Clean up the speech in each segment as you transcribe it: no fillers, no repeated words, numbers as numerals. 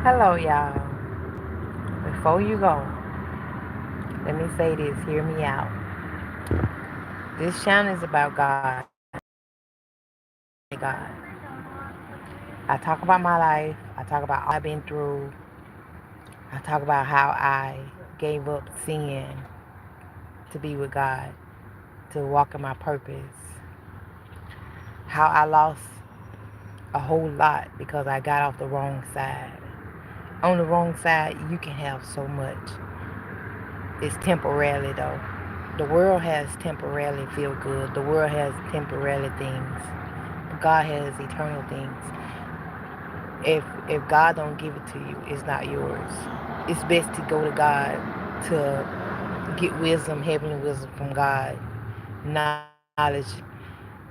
Hello, y'all. Before you go, let me say this. Hear me out. This channel is about God. God. I talk about my life. I talk about all I've been through. I talk about how I gave up sin to be with God, to walk in my purpose. How I lost a whole lot because I got off the wrong side. On the wrong side, you can have so much. It's temporarily though. The world has temporarily feel good. The world has temporary things. God has eternal things. If God don't give it to you, it's not yours. It's best to go to God to get wisdom, heavenly wisdom from God, knowledge,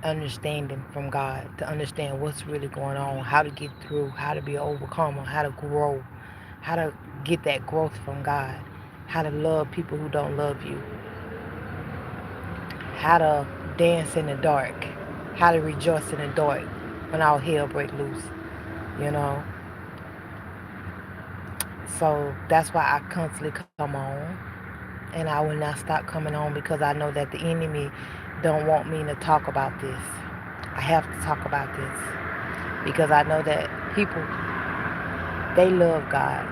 understanding from God, to understand what's really going on, how to get through, how to be an overcomer, how to grow, how to get that growth from God, how to love people who don't love you, how to dance in the dark, how to rejoice in the dark when all hell break loose, you know. So that's why I constantly come on, and I will not stop coming on because I know that the enemy don't want me to talk about this. I have to talk about this because I know that people, they love God.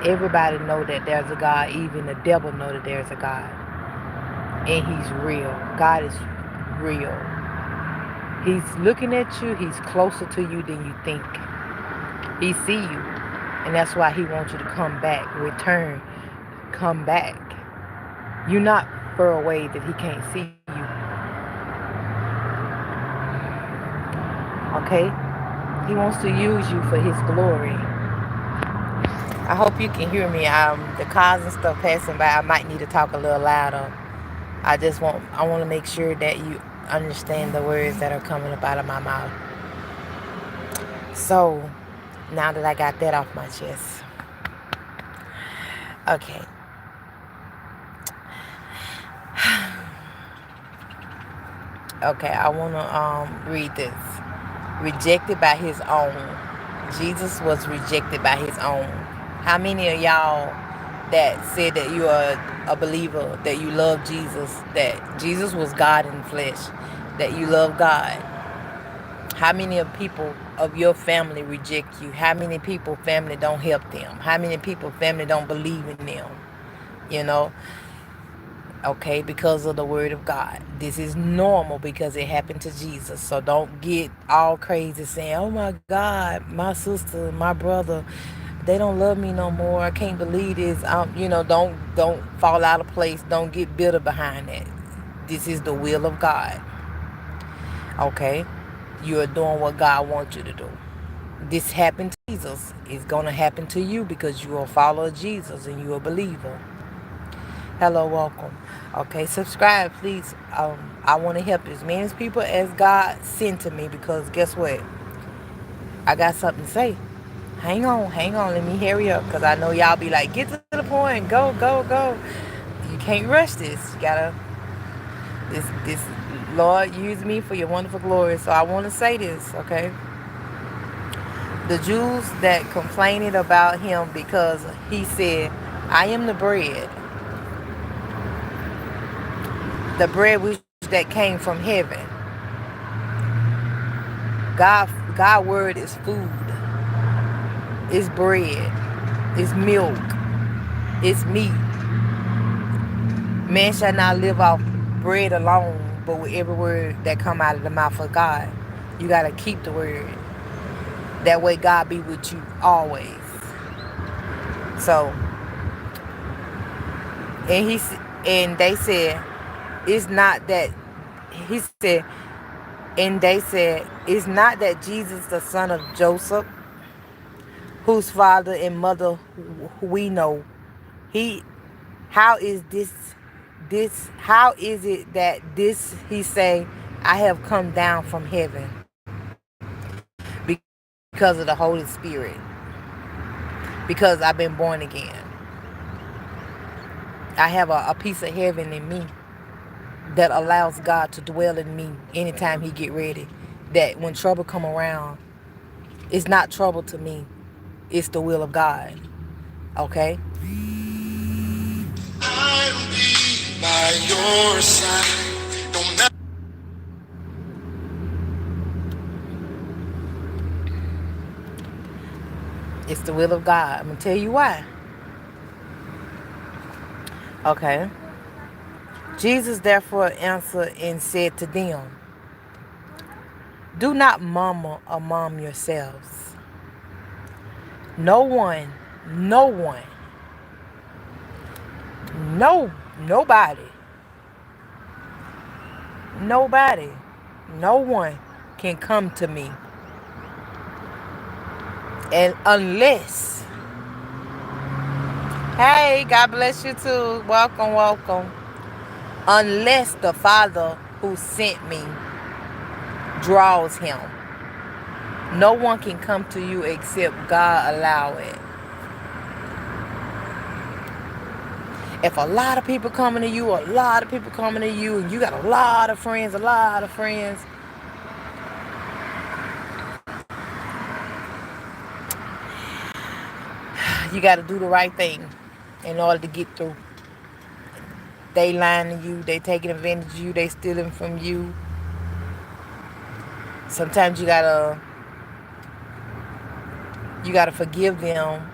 Everybody know that there's a God. Even the devil know that there's a God, and He's real. God is real. He's looking at you. He's closer to you than you think. He see you, and that's why He wants you to come back, return, come back. You're not far away that He can't see you. Okay? He wants to use you for His glory. I hope you can hear me. The cars and stuff passing by. I might need to talk a little louder. I want to make sure that you understand the words that are coming up out of my mouth. So, now that I got that off my chest, okay. Okay, I want to read this. Rejected by His own. Jesus was rejected by His own. How many of y'all that said that you are a believer, that you love Jesus, that Jesus was God in flesh, that you love God? How many of people of your family reject you? How many people family don't help them? How many people family don't believe in them? You know, okay, because of the word of God. This is normal because it happened to Jesus. So don't get all crazy saying, "Oh my God, my sister, my brother, they don't love me no more. I can't believe this." Don't fall out of place. Don't get bitter behind that. This is the will of God. Okay, you are doing what God wants you to do. This happened to Jesus. It's gonna happen to you because you are a follower of Jesus and you're a believer. Hello, welcome. Okay, subscribe, please. I want to help as many people as God sent to me because guess what? I got something to say. Hang on. Let me hurry up because I know y'all be like, get to the point, go. You can't rush this. You gotta this Lord use me for your wonderful glory. So I want to say this, okay? The Jews that complained about him because he said, "I am the bread which that came from heaven." God word is food. It's bread. It's milk. It's meat. Man shall not live off bread alone, but with every word that come out of the mouth of God. You gotta keep the word. That way God be with you always. So, and and they said, it's not that he said, and they said, it's not that Jesus the son of Joseph, whose father and mother we know. He How is how is it that this he say, I have come down from heaven because of the Holy Spirit, because I've been born again. I have a piece of heaven in me that allows God to dwell in me anytime he get ready. That when trouble come around, it's not trouble to me. it's the will of God. Okay? I'll be by your side. No matter. It's the will of God. I'm going to tell you why. Okay. Jesus therefore answered and said to them, do not murmur among yourselves. Nobody, no one can come to me. And unless, hey, God bless you too. Welcome, welcome. Unless the Father who sent me draws him. No one can come to you except God allow it. If a lot of people coming to you, and you got a lot of friends, you got to do the right thing in order to get through. They lying to you, they taking advantage of you, they stealing from you. Sometimes you gotta forgive them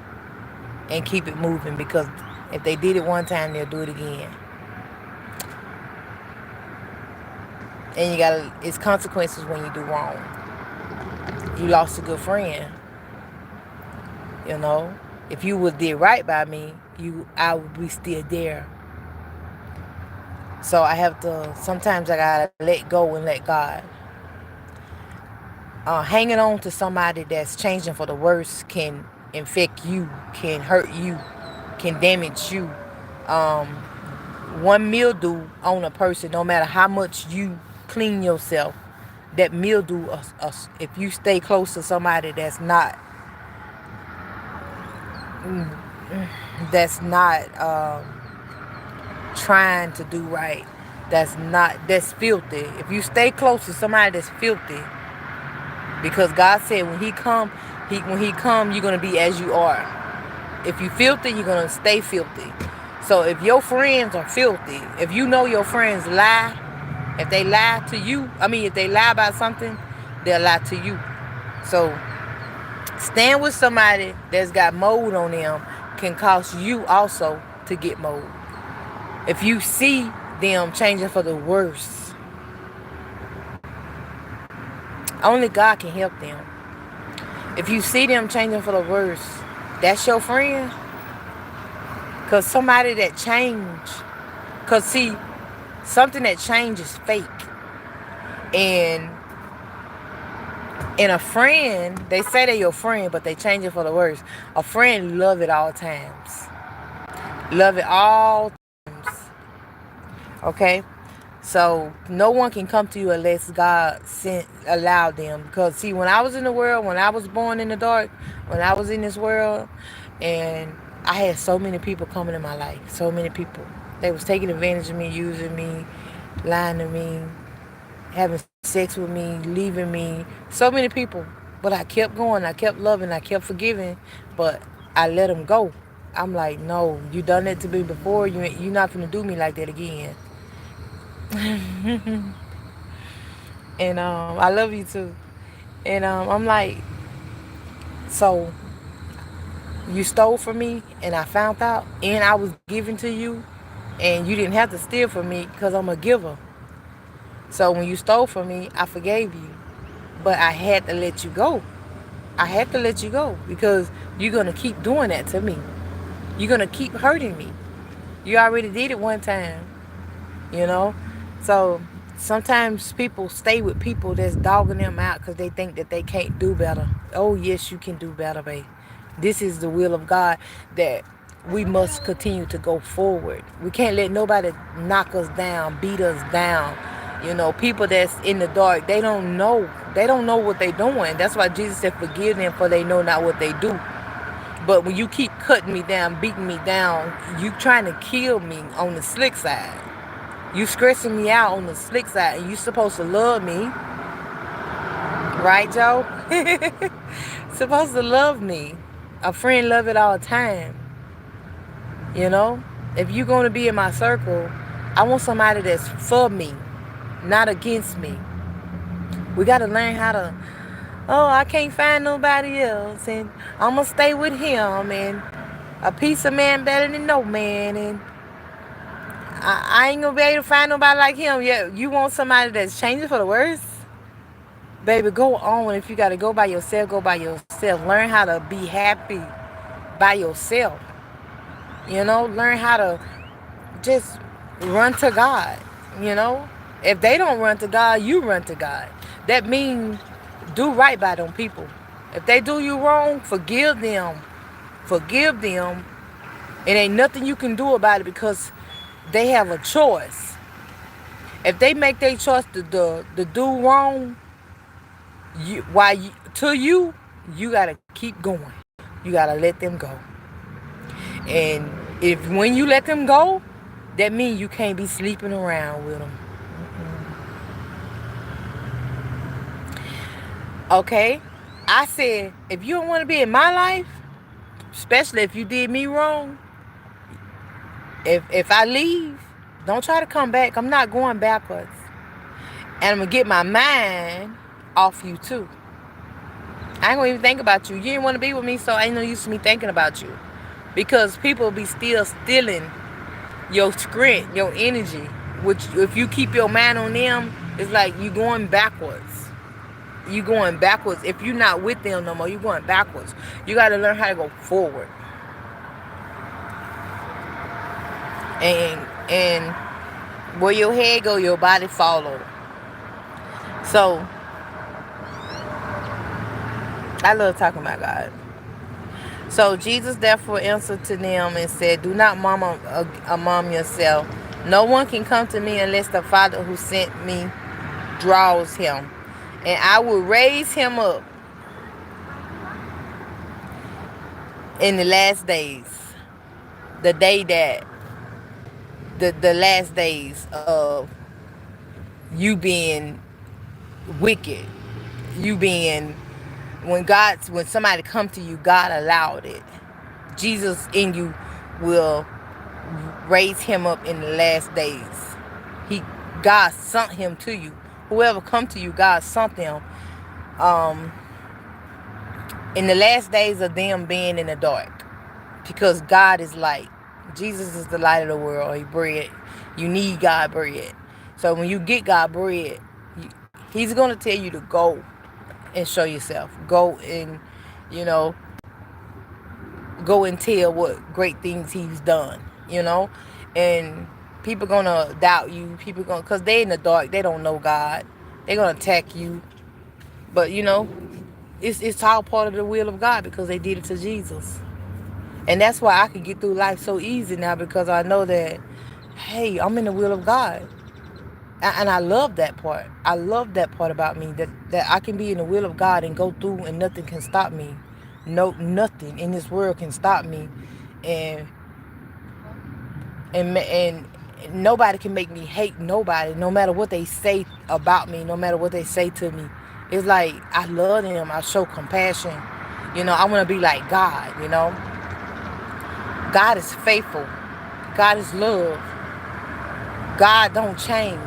and keep it moving, because if they did it one time, they'll do it again. And it's consequences when you do wrong. You lost a good friend. You know, if you would did right by me, I would be still there. So sometimes I gotta let go and let God. Hanging on to somebody that's changing for the worse can infect you, can hurt you, can damage you. One mildew on a person, no matter how much you clean yourself, that mildew, if you stay close to somebody that's not trying to do right, that's filthy. If you stay close to somebody that's filthy, because God said when he come, you're gonna be as you are. If you filthy, you're gonna stay filthy. So if your friends are filthy, if you know your friends lie, if they lie to you, if they lie about something, they'll lie to you. So stand with somebody that's got mold on them can cause you also to get mold. If you see them changing for the worse, only God can help them. If you see them changing for the worse, that's your friend. Because somebody that change, because see, something that change is fake. And a friend, they say they're your friend, but they change it for the worse. A friend love it all times. Love it all times. Okay? So no one can come to you unless God allowed them. Because see, when I was in the world, when I was born in the dark, when I was in this world, and I had so many people coming in my life. So many people. They was taking advantage of me, using me, lying to me, having sex with me, leaving me. So many people. But I kept going. I kept loving. I kept forgiving. But I let them go. I'm like, no, you done that to me before. You're not going to do me like that again. And I love you too. And I'm like, so you stole from me and I found out, and I was giving to you, and you didn't have to steal from me because I'm a giver. So when you stole from me, I forgave you, but I had to let you go. I had to let you go because you're going to keep doing that to me. You're going to keep hurting me. You already did it one time, you know? So sometimes people stay with people that's dogging them out because they think that they can't do better. Oh, yes, you can do better, babe. This is the will of God, that we must continue to go forward. We can't let nobody knock us down, beat us down. You know, people that's in the dark, they don't know. They don't know what they're doing. That's why Jesus said, forgive them, for they know not what they do. But when you keep cutting me down, beating me down, you trying to kill me on the slick side. You stressing me out on the slick side, and you supposed to love me. Right, Joe? Supposed to love me. A friend love it all the time. You know? If you're going to be in my circle, I want somebody that's for me, not against me. We got to learn how to, oh, I can't find nobody else, and I'm going to stay with him, and a piece of man better than no man, and I ain't going to be able to find nobody like him. Yeah, you want somebody that's changing for the worse? Baby, go on. If you got to go by yourself, go by yourself. Learn how to be happy by yourself. You know, learn how to just run to God. You know, if they don't run to God, you run to God. That means do right by them people. If they do you wrong, forgive them. Forgive them. It ain't nothing you can do about it because they have a choice. If they make their choice to do wrong, you gotta keep going. You gotta let them go. And if when you let them go, that means you can't be sleeping around with them. Okay? I said, if you don't want to be in my life, especially if you did me wrong, if I leave, don't try to come back. I'm not going backwards. And I'm going to get my mind off you too. I ain't going to even think about you. You didn't want to be with me, so ain't no use to me thinking about you. Because people be still stealing your strength, your energy. Which, if you keep your mind on them, it's like you going backwards. You going backwards. If you're not with them no more, you going backwards. You got to learn how to go forward. And where your head go, your body follow. So I love talking about God. So Jesus therefore answered to them and said, do not murmur among yourself. No one can come to me unless the Father who sent me draws him. And I will raise him up in the last days. The day that the last days of you being wicked. You being, when somebody come to you, God allowed it. Jesus in you will raise him up in the last days. God sent him to you. Whoever come to you, God sent them. In the last days of them being in the dark. Because God is light. Jesus is the light of the world. He bread. You need God bread. So when you get God bread, he's going to tell you to go and show yourself. Go and, go and tell what great things he's done, And people going to doubt you. People going, because they in the dark. They don't know God. They're going to attack you. But, it's all part of the will of God because they did it to Jesus. And that's why I can get through life so easy now, because I know that, hey, I'm in the will of God. And I love that part. I love that part about me, that I can be in the will of God and go through and nothing can stop me. No, nothing in this world can stop me. And nobody can make me hate nobody, no matter what they say about me, no matter what they say to me. It's like, I love them. I show compassion. I want to be like God, God is faithful. God is love. God don't change.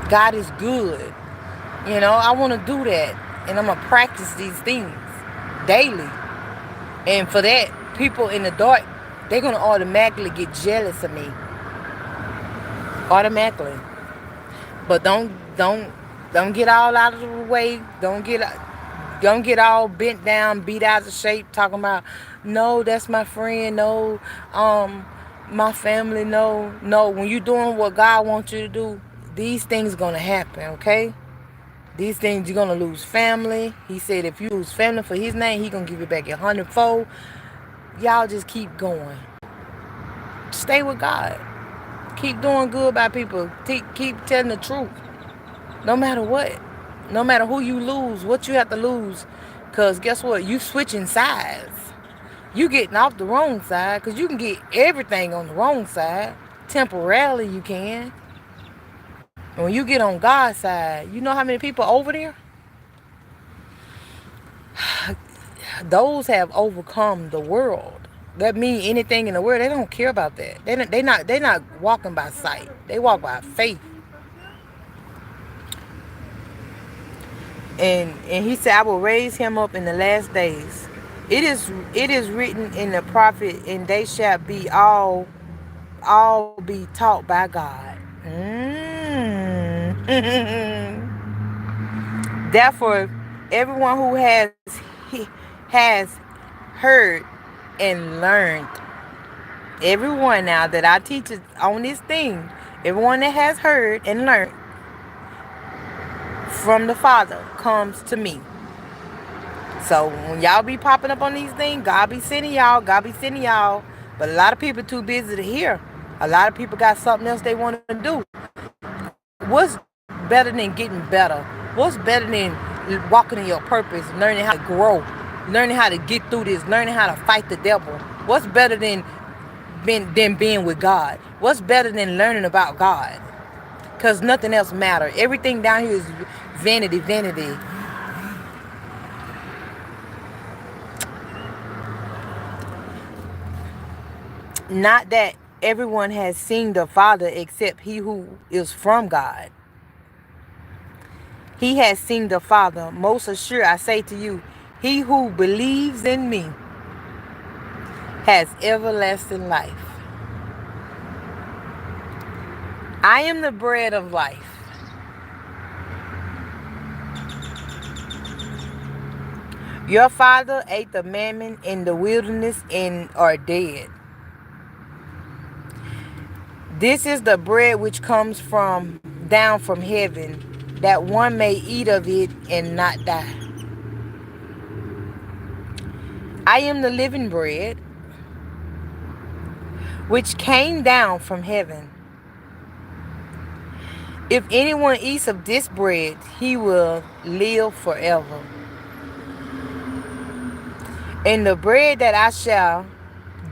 God is good. I want to do that. And I'm going to practice these things daily. And for that, people in the dark, they're going to automatically get jealous of me. Automatically. But don't get all out of the way. Don't get all bent down, beat out of shape, talking about, no, that's my friend, no, my family, no. When you're doing what God wants you to do, these things are going to happen, okay? These things, you're going to lose family. He said if you lose family for his name, he going to give you back 100-fold. Y'all just keep going. Stay with God. Keep doing good by people. Keep telling the truth. No matter what. No matter who you lose, what you have to lose. Because guess what? You switching sides. You getting off the wrong side. Because you can get everything on the wrong side. Temporarily you can. And when you get on God's side, you know how many people over there? those have overcome the world. That means anything in the world. They don't care about that. They not walking by sight. They walk by faith. And he said, I will raise him up in the last days. It is written in the prophet, and they shall be all be taught by God. Therefore, everyone who has heard and learned, everyone now that I teach on this thing, everyone that has heard and learned from the Father comes to me. So when y'all be popping up on these things, God be sending y'all. God be sending y'all. But a lot of people too busy to hear. A lot of people got something else they want to do. What's better than getting better? What's better than walking in your purpose, learning how to grow, learning how to get through this, learning how to fight the devil? What's better than being with God? What's better than learning about God? Because nothing else matters. Everything down here is vanity, vanity. Not that everyone has seen the Father except he who is from God. He has seen the Father. Most assured, I say to you, he who believes in me has everlasting life. I am the bread of life. Your father ate the manna in the wilderness and are dead. This is the bread which comes down from heaven, that one may eat of it and not die. I am the living bread which came down from heaven. If anyone eats of this bread, he will live forever. And the bread that I shall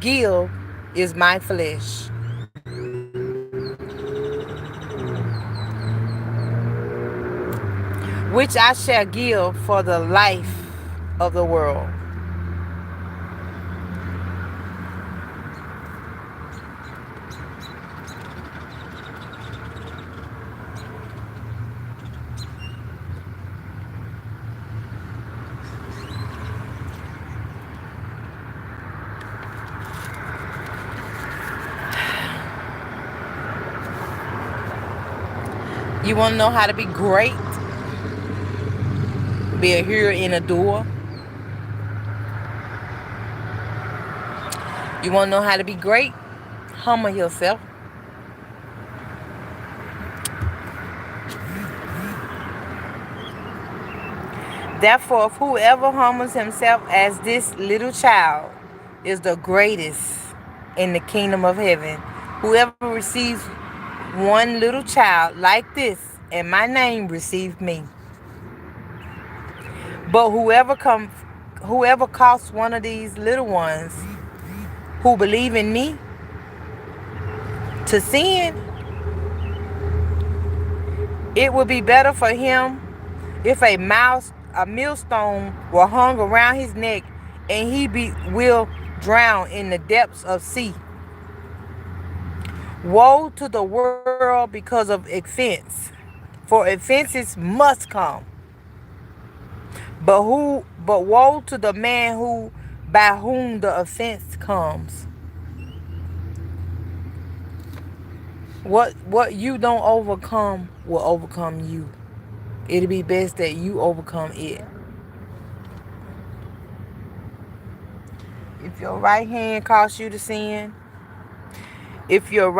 give is my flesh, which I shall give for the life of the world. You want to know how to be great? Be a hearer and a doer. You want to know how to be great? Humble yourself. Therefore, whoever humbles himself as this little child is the greatest in the kingdom of heaven. Whoever receives one little child like this in my name received me. But whoever costs one of these little ones who believe in me to sin, it would be better for him if a millstone were hung around his neck and he will drown in the depths of sea. Woe to the world because of offense, for offenses must come. But woe to the man by whom the offense comes. What you don't overcome will overcome you. It'll be best that you overcome it. If your right hand causes you to sin, if your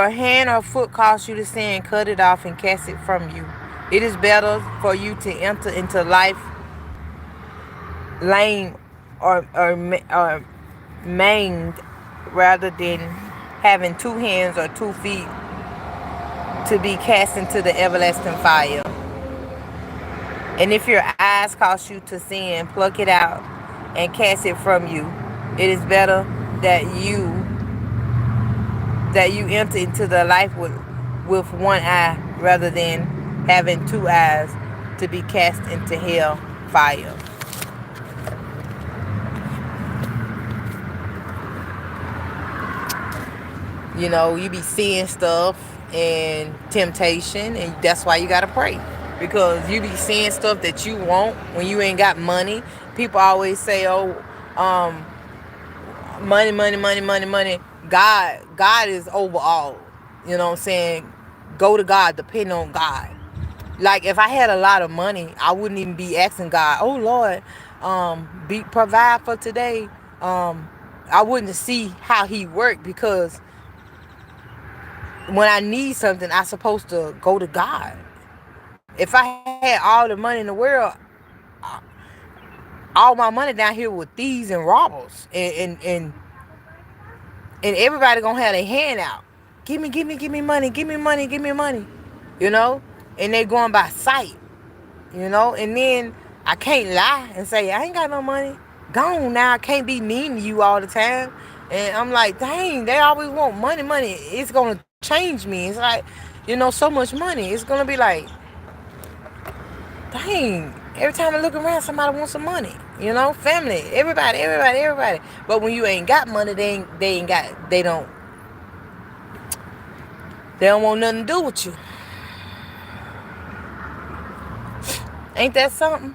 hand or foot causes you to sin, cut it off and cast it from you. It is better for you to enter into life lame or maimed rather than having 2 hands or 2 feet to be cast into the everlasting fire. And if your eyes cause you to sin, pluck it out and cast it from you. It is better that you enter into the life with one eye rather than having 2 eyes to be cast into hell fire. You know, you be seeing stuff and temptation, and that's why you gotta pray. Because you be seeing stuff that you want when you ain't got money. People always say, oh, um, money, money, money, money, money. God is over all. You know what I'm saying? Go to God, depend on God. Like if I had a lot of money, I wouldn't even be asking God, oh Lord, provide for today. I wouldn't see how he worked, because when I need something, I'm supposed to go to God. If I had all the money in the world, all my money down here with thieves and robbers, and everybody gonna have their hand out. Give me money, give me money, give me money. You know? And they going by sight. You know? And then I can't lie and say, I ain't got no money. Gone now. I can't be mean to you all the time. And I'm like, dang, they always want money, money. It's gonna change me. It's like, so much money. It's gonna be like, dang, every time I look around, somebody wants some money. Family, everybody. But when you ain't got money, they don't want nothing to do with you. Ain't that something?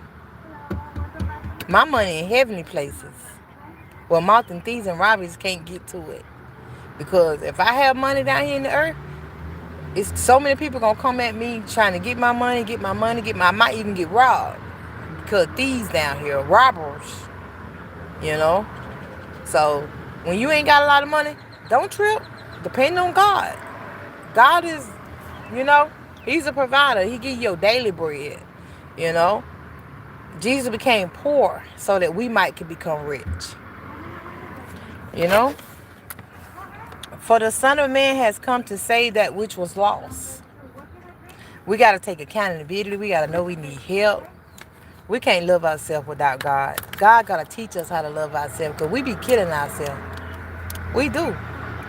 My money in heavenly places. Well, moth and thieves and robbers can't get to it. Because if I have money down here in the earth, it's so many people gonna come at me trying to get my money, I might even get robbed. Because thieves down here, robbers. So when you ain't got a lot of money, don't trip. Depend on God. God is, he's a provider. He give you your daily bread. Jesus became poor so that we could become rich. For the Son of Man has come to save that which was lost. We got to take accountability. We got to know we need help. We can't love ourselves without God. God got to teach us how to love ourselves, because we be killing ourselves. We do.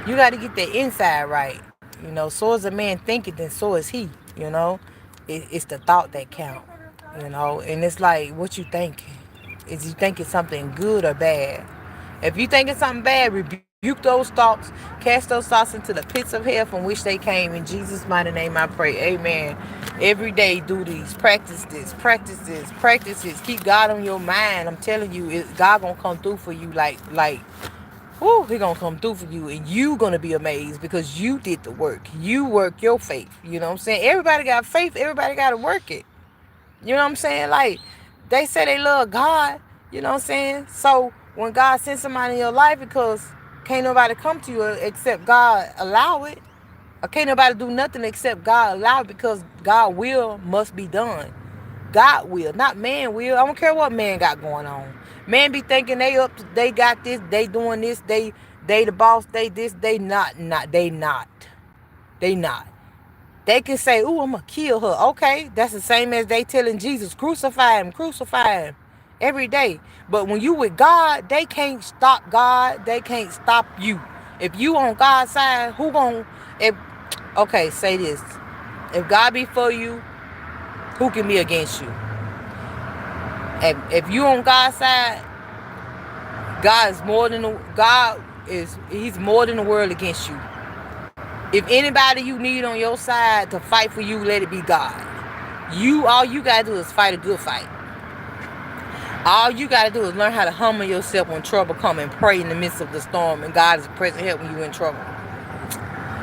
You got to get the inside right. So is a man thinketh, then so is he. It's the thought that count. And it's like, what you thinking? Is you thinking something good or bad? If you thinking something bad, rebuke those thoughts, cast those thoughts into the pits of hell from which they came. In Jesus' mighty name I pray. Amen. Every day do these. Practice this. Keep God on your mind. I'm telling you, God gonna come through for you whoo, he gonna come through for you, and you gonna be amazed because you did the work. You work your faith. You know what I'm saying? Everybody got faith. Everybody got to work it. You know what I'm saying? Like, they say they love God. You know what I'm saying? So when God sends somebody in your life, because can't nobody come to you except God allow it. Or can't nobody do nothing except God allow it, because God will must be done. God will, not man will. I don't care what man got going on. Man be thinking they got this, they doing this, they the boss, they this, they not. They not. They can say, ooh, I'm going to kill her. Okay, that's the same as they telling Jesus, crucify him every day. But when you with God, they can't stop God. They can't stop you. If you on God's side, say this. If God be for you, who can be against you? If you on God's side, he's more than the world against you. If anybody you need on your side to fight for you, let it be God. All you gotta do is fight a good fight. All you gotta do is learn how to humble yourself when trouble comes, and pray in the midst of the storm, and God is present help when you in trouble.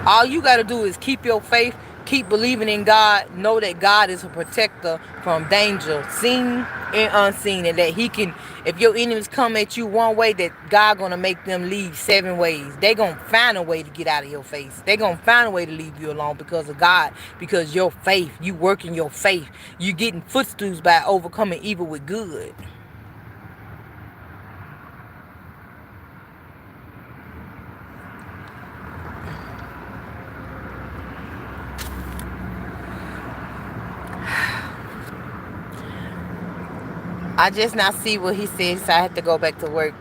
All you gotta do is keep your faith, keep believing in God, know that God is a protector from danger, seen and unseen, and that he can, if your enemies come at you one way, that God gonna make them leave 7 ways. They gonna find a way to get out of your face. They gonna find a way to leave you alone because of God, because your faith, you working your faith, you getting footstools by overcoming evil with good. I just not see what he said, so I have to go back to work.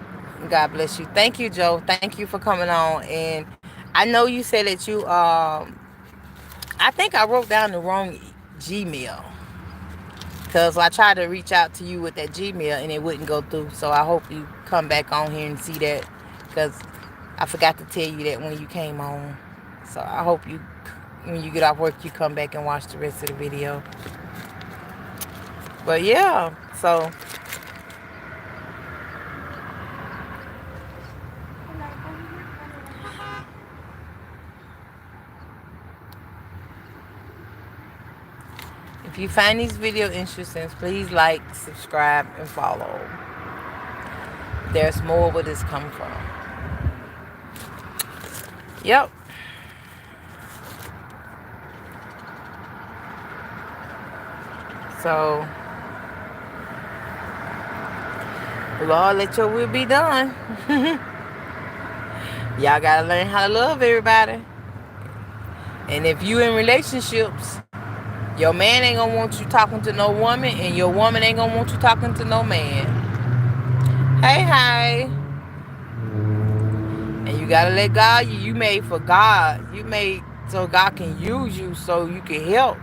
God bless you. Thank you, Joe. Thank you for coming on. And I know you said that you, I think I wrote down the wrong Gmail. Because I tried to reach out to you with that Gmail and it wouldn't go through. So I hope you come back on here and see that. Because I forgot to tell you that when you came on. So I hope you, when you get off work, you come back and watch the rest of the video. But yeah, so if you find this video interesting, please like, subscribe, and follow. There's more where this come from. Yep. So, Lord, let your will be done. Y'all gotta learn how to love everybody. And if you in relationships, your man ain't gonna want you talking to no woman, and your woman ain't gonna want you talking to no man. Hey. And you gotta let God, you made for God. You made so God can use you so you can help.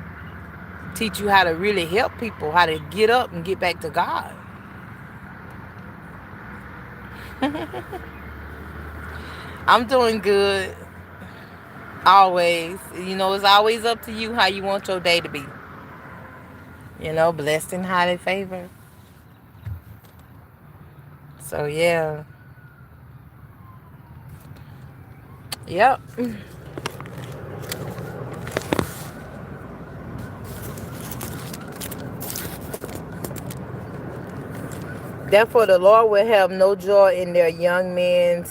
Teach you how to really help people, how to get up and get back to God. I'm doing good. Always. You know, it's always up to you how you want your day to be. You know, blessed and highly favored. So, yeah. Yep. Therefore, the Lord will have no joy in their young men,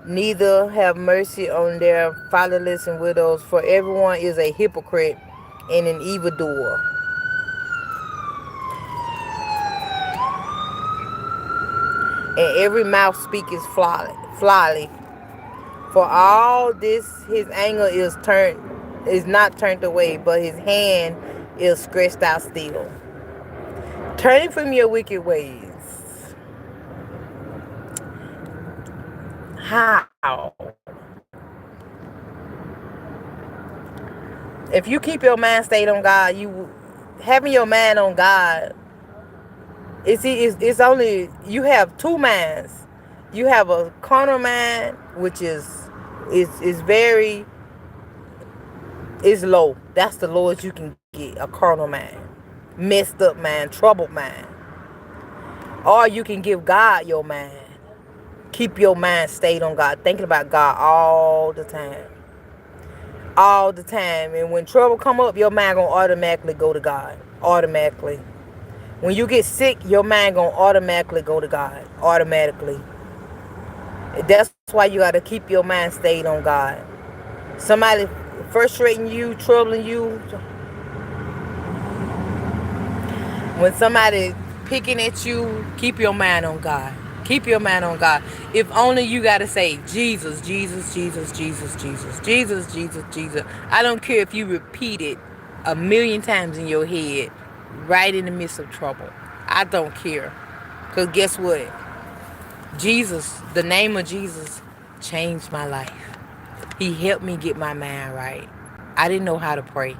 neither have mercy on their fatherless and widows, for everyone is a hypocrite and an evildoer. And every mouth speaketh flyly. For all this, his anger is not turned away, but his hand is stretched out still. Turning from your wicked ways. How? If you keep your mind stayed on God, having your mind on God, it's only, you have two minds. You have a carnal mind, which is very, is low. That's the lowest you can get, a carnal mind. Messed up mind, troubled mind. Or you can give God your mind. Keep your mind stayed on God, thinking about God all the time. All the time. And when trouble come up, your mind gonna automatically go to God. Automatically. When you get sick, your mind gonna automatically go to God. Automatically. That's why you gotta keep your mind stayed on God. Somebody frustrating you, troubling you. When somebody picking at you, keep your mind on God. Keep your mind on God. If only you got to say, Jesus, Jesus, Jesus, Jesus, Jesus, Jesus, Jesus, Jesus. I don't care if you repeat it 1,000,000 times in your head, right in the midst of trouble. I don't care. Because guess what? Jesus, the name of Jesus, changed my life. He helped me get my mind right. I didn't know how to pray.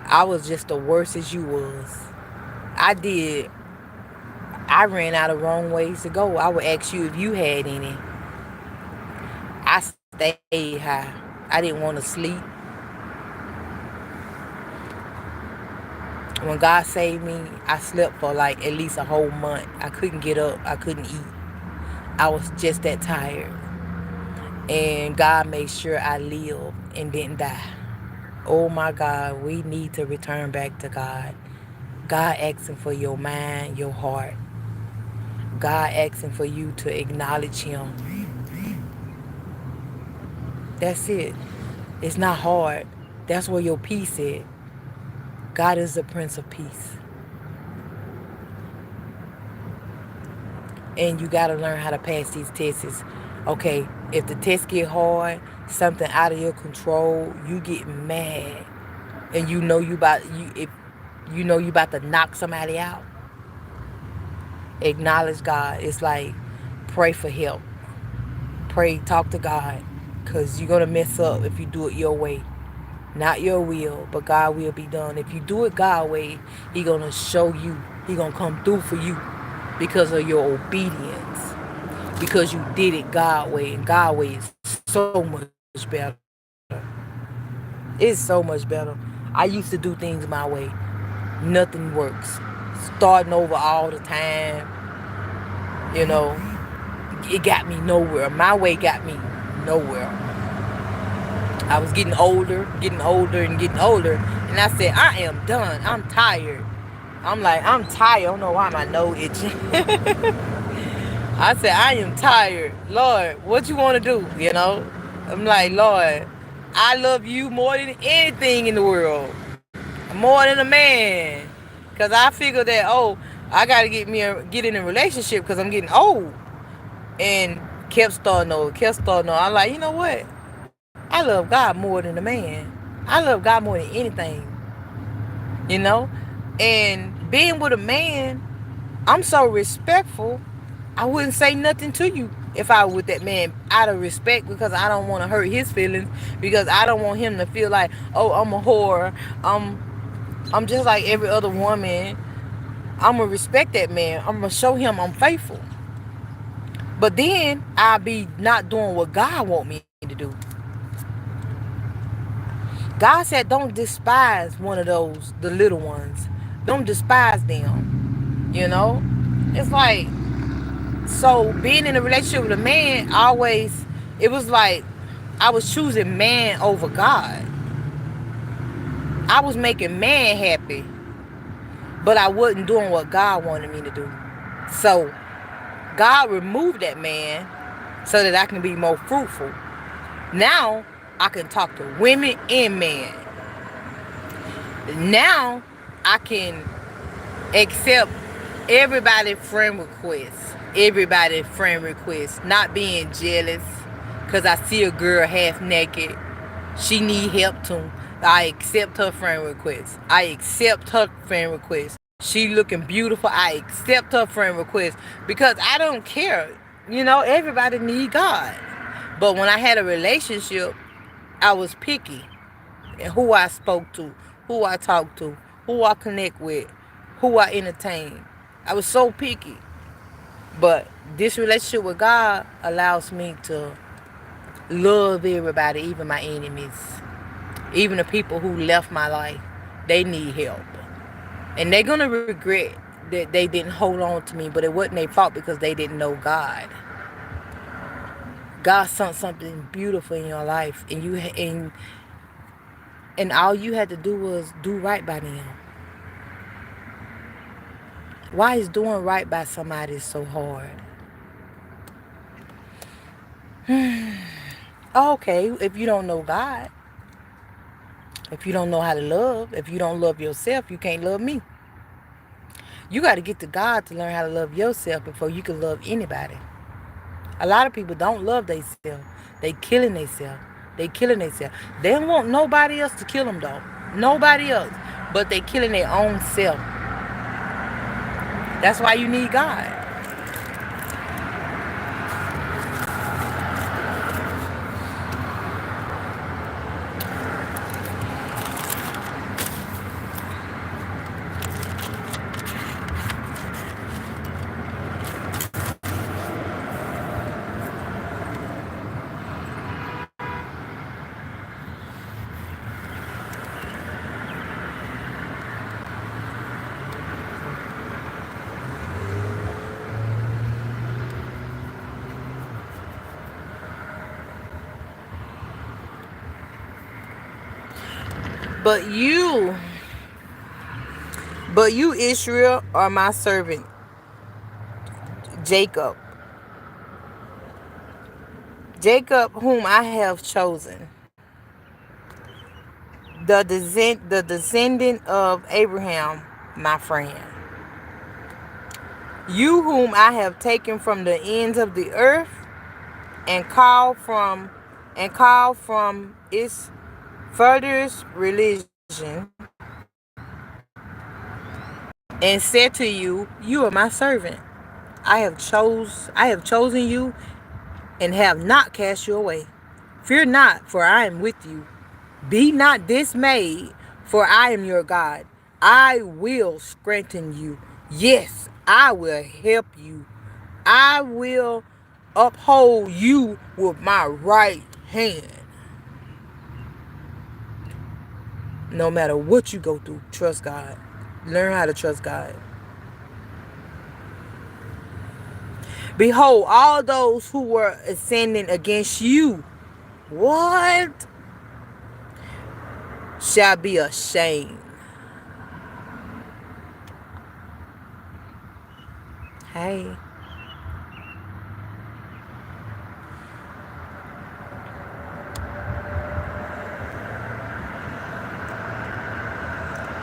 I was just the worst as you was. I ran out of wrong ways to go. I would ask you if you had any. I stayed high. I didn't want to sleep. When God saved me, I slept for like at least a whole month. I couldn't get up. I couldn't eat. I was just that tired. And God made sure I lived and didn't die. Oh my God, we need to return back to God. God asking for your mind, your heart. God asking for you to acknowledge Him. That's it. It's not hard. That's where your peace is. God is the Prince of Peace. And you got to learn how to pass these tests. Okay, if the test get hard, something out of your control, you get mad. And you know you about to knock somebody out. Acknowledge God. It's like pray for help. Pray, talk to God. Because you're going to mess up if you do it your way. Not your will, but God will be done. If you do it God way, He gonna show you. He gonna come through for you because of your obedience. Because you did it God way, and God way is so much better. It's so much better. I used to do things my way. Nothing works. Starting over all the time, you know, it got me nowhere. My way got me nowhere. I was getting older, and getting older. And I said, I am done. I'm tired. I'm tired. I don't know why my nose itching. I said, I am tired. Lord, what you want to do? I'm like, Lord, I love you more than anything in the world. More than a man. Because I figured that, I got to get in a relationship because I'm getting old. And kept starting over. I'm like, you know what? I love God more than a man. I love God more than anything, you know? And being with a man, I'm so respectful, I wouldn't say nothing to you if I were with that man out of respect because I don't want to hurt his feelings because I don't want him to feel like, oh, I'm a whore. I'm just like every other woman. I'm going to respect that man. I'm going to show him I'm faithful. But then I'll be not doing what God want me to do. God said, don't despise one of those, the little ones. Don't despise them. You know? It's like, so being in a relationship with a man, always, it was like I was choosing man over God. I was making man happy, but I wasn't doing what God wanted me to do. So God removed that man so that I can be more fruitful. Now I can talk to women and men. Now I can accept everybody's friend requests. Everybody's friend requests. Not being jealous because I see a girl half naked. She need help too. I accept her friend request. I accept her friend request. She looking beautiful. I accept her friend request because I don't care. Everybody need God. But when I had a relationship, I was picky and who I spoke to, who I talked to, who I connect with, who I entertain. I was so picky. But this relationship with God allows me to love everybody, even my enemies. Even the people who left my life. They need help. And they're going to regret that they didn't hold on to me, but it wasn't their fault because they didn't know God. God sent something beautiful in your life, and all you had to do was do right by them. Why is doing right by somebody so hard? Okay, if you don't know God, if you don't know how to love, if you don't love yourself, you can't love me. You got to get to God to learn how to love yourself before you can love anybody. A lot of people don't love themselves. They killing themselves. They don't want nobody else to kill them though. Nobody else. But they killing their own self. That's why you need God. But you, Israel, are my servant, Jacob. Jacob, whom I have chosen, the descendant of Abraham, my friend. You whom I have taken from the ends of the earth and called from its furthest religion, and said to you, you are my servant. I have chosen you and have not cast you away. Fear not, for I am with you. Be not dismayed, for I am your God. I will strengthen you. Yes, I will help you. I will uphold you with my right hand. No matter what you go through, trust God. Learn how to trust God. Behold, all those who were ascending against you, what? Shall be ashamed. Hey.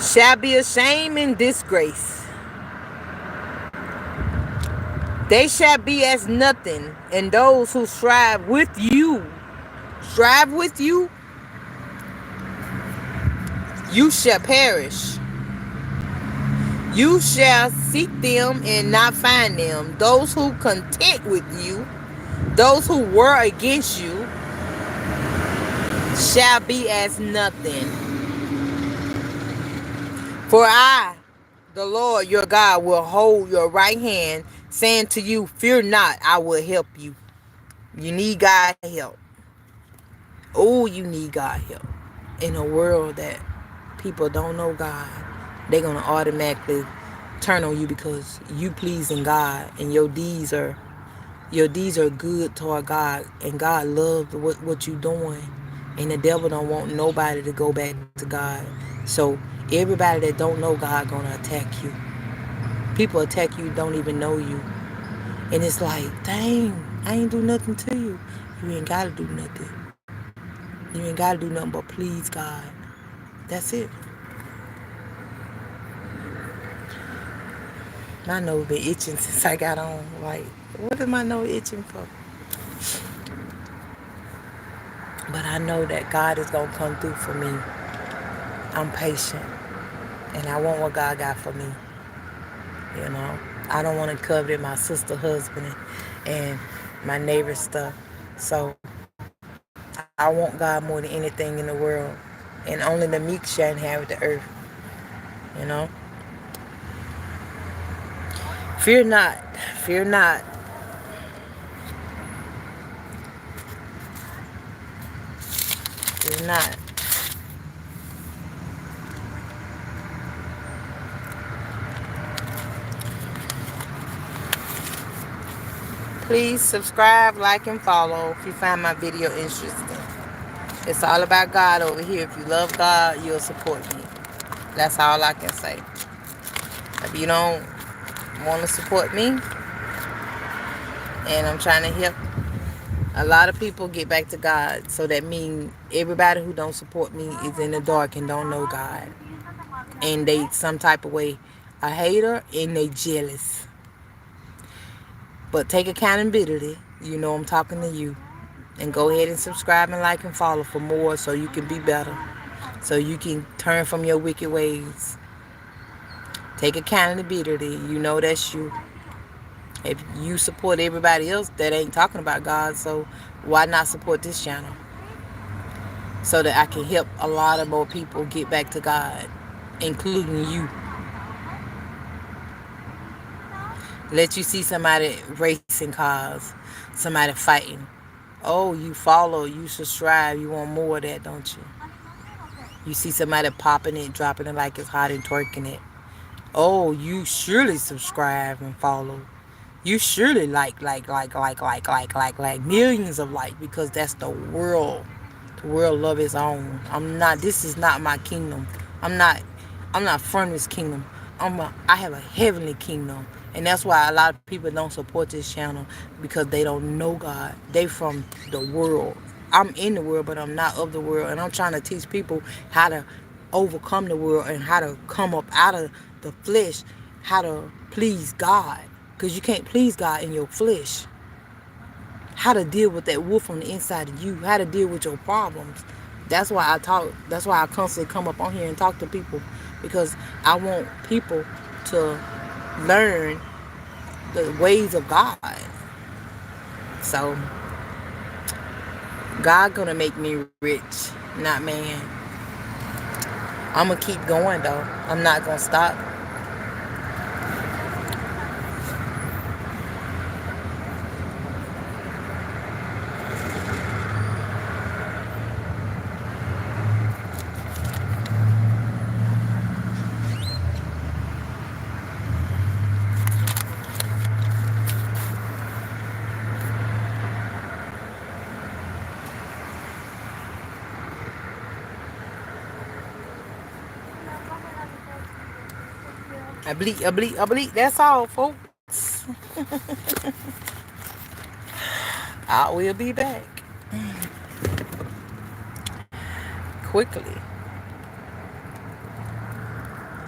Shall be ashamed and disgrace. They shall be as nothing, and those who strive with you, you shall perish. You shall seek them and not find them. Those who contend with you, those who were against you, shall be as nothing. For I, the Lord your God, will hold your right hand, saying to you, fear not, I will help you. You need God help. Oh, you need God help. In a world that people don't know God, they're going to automatically turn on you because you pleasing God and your deeds are good toward God, and God loves what you doing, and the devil don't want nobody to go back to God. So everybody that don't know God gonna attack you. People attack you don't even know you, and it's like, dang, I ain't do nothing to you. You ain't gotta do nothing. You ain't gotta do nothing but please God. That's it. My nose been itching since I got on. Like, what is my nose itching for? But I know that God is gonna come through for me. I'm patient, and I want what God got for me. You know, I don't want to covet my sister's husband and my neighbor's stuff. So I want God more than anything in the world, and only the meek shall inherit the earth. You know, fear not, fear not. Fear not. Please subscribe, like, and follow if you find my video interesting. It's all about God over here. If you love God, you'll support me. That's all I can say. If you don't want to support me, and I'm trying to help a lot of people get back to God, so that means everybody who don't support me is in the dark and don't know God, and they some type of way a hater and they jealous. But take accountability. You know I'm talking to you. And go ahead and subscribe and like and follow for more, so you can be better. So you can turn from your wicked ways. Take accountability. You know that's you. If you support everybody else that ain't talking about God, so why not support this channel? So that I can help a lot of more people get back to God, including you. Let you see somebody racing cars, somebody fighting. Oh, you follow, you subscribe, you want more of that, don't you? You see somebody popping it, dropping it like it's hot and twerking it. Oh, you surely subscribe and follow. You surely like millions of likes, because that's the world. The world love its own. This is not my kingdom. I'm not from this kingdom. I have a heavenly kingdom. And that's why a lot of people don't support this channel, because they don't know God. They from the world. I'm in the world, but I'm not of the world. And I'm trying to teach people how to overcome the world and how to come up out of the flesh, how to please God. Because you can't please God in your flesh. How to deal with that wolf on the inside of you. How to deal with your problems. That's why I talk. That's why I constantly come up on here and talk to people. Because I want people to learn the ways of God. So God gonna make me rich. not man. I'm gonna keep going though. I'm not gonna stop. I bleak, I bleak, I bleak. That's all, folks. I will be back quickly.